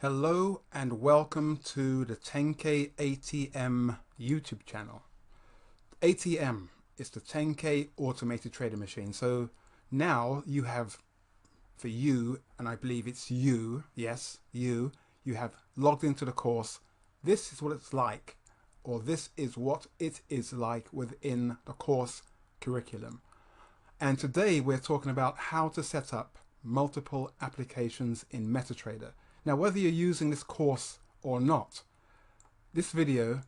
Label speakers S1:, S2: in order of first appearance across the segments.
S1: Hello and welcome to the TenKei ATM YouTube channel. ATM is the TenKei Automated Trading Machine. So now you have, for you, and I believe it's you, yes, you have logged into the course. This is what it's like, or this is what it is like within the course curriculum. And today we're talking about how to set up multiple applications in MetaTrader. Now, whether you're using this course or not, this video,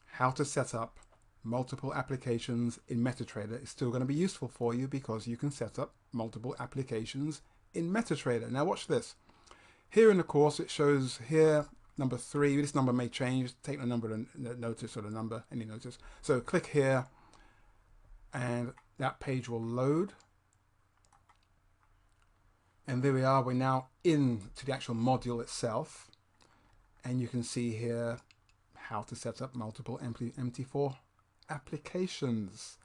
S1: how to set up multiple applications in MetaTrader, is still going to be useful for you because you can set up multiple applications in MetaTrader. Now watch this. Here in the course it shows here number 3. This number may change. Take the number and notice, or the number, any notice. So click here and that page will load. And there we are, we're now into the actual module itself. And you can see here how to set up multiple MT4 applications.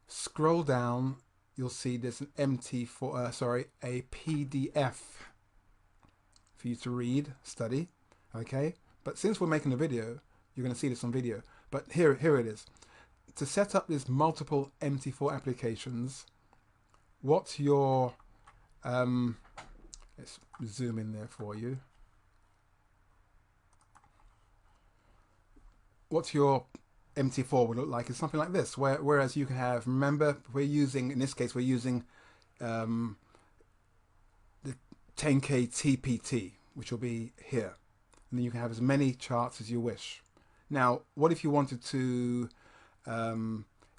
S1: Scroll down, you'll see there's an a PDF for you to read, study, okay? But since we're making a video, you're going to see this on video. But here it is. To set up these multiple MT4 applications, what's your let's zoom in there for you. What your MT4 would look like is something like this, whereas you can have, remember, we're using, in this case, we're using the TenKei TPT, which will be here. And then you can have as many charts as you wish. Now, what if you wanted to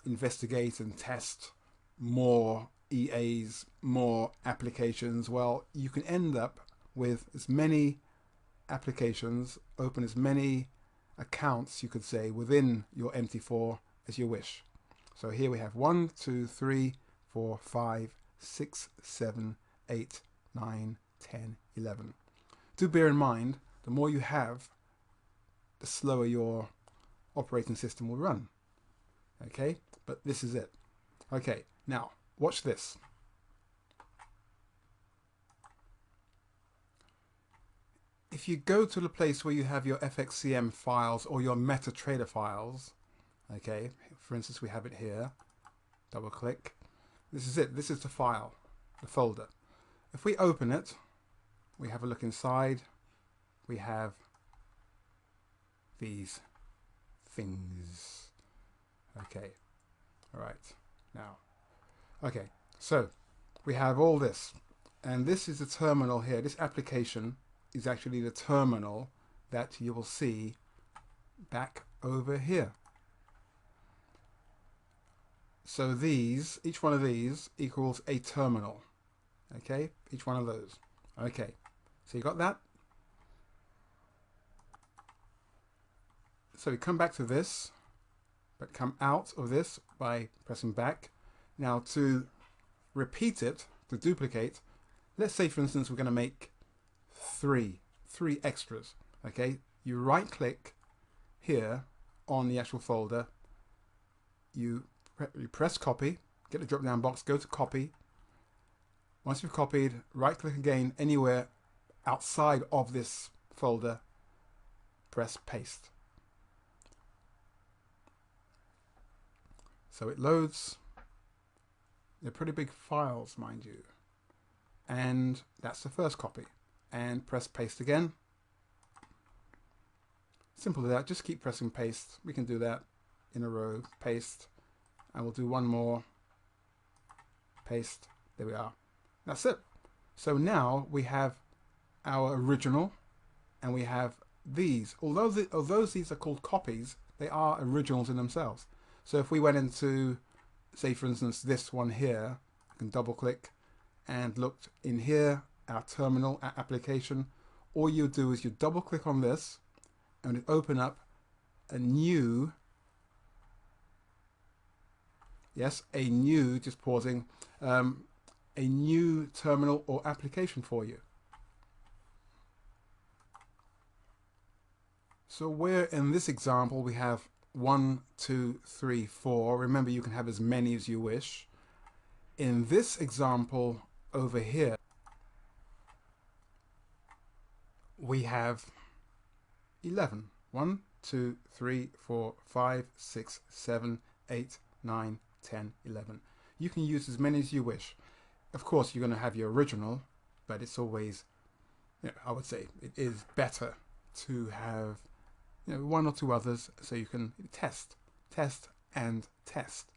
S1: investigate and test more EAs, more applications? Well, you can end up with as many applications, open as many accounts, you could say, within your MT4 as you wish. So here we have 1, 2, 3, 4, 5, 6, 7, 8, 9, 10, 11. Do bear in mind, the more you have, the slower your operating system will run. Okay, but this is it. Okay, now watch this. If you go to the place where you have your FXCM files or your MetaTrader files, okay, for instance, we have it here, double click. This is it, this is the file, the folder. If we open it, we have a look inside, we have these things. Okay, all right, now. Okay, so we have all this, and this is the terminal here. This application is actually the terminal that you will see back over here. So these, each one of these equals a terminal. Okay, each one of those. Okay, so you got that? So we come back to this, but come out of this by pressing back. Now to repeat it, to duplicate, let's say for instance we're going to make three extras. Okay, you right click here on the actual folder, you press copy, get the drop down box, go to copy. Once you've copied, right click again anywhere outside of this folder, press paste. So it loads. They're pretty big files, mind you. And that's the first copy. And press paste again. Simple as that. Just keep pressing paste. We can do that in a row. Paste. And we'll do one more. Paste. There we are. That's it. So now we have our original and we have these. Although these are called copies, they are originals in themselves. So if we went into, say for instance, this one here, I can double click and looked in here, our terminal, our application. All you do is you double click on this and it open up a new, yes, a new, just pausing, a new terminal or application for you. So where in this example we have 1, 2, 3, 4. Remember, you can have as many as you wish. In this example over here, we have 11. 1, 2, 3, 4, 5, 6, 7, 8, 9, 10, 11. You can use as many as you wish. Of course, you're going to have your original, but it's always, I would say it is better to have one or two others so you can test and test.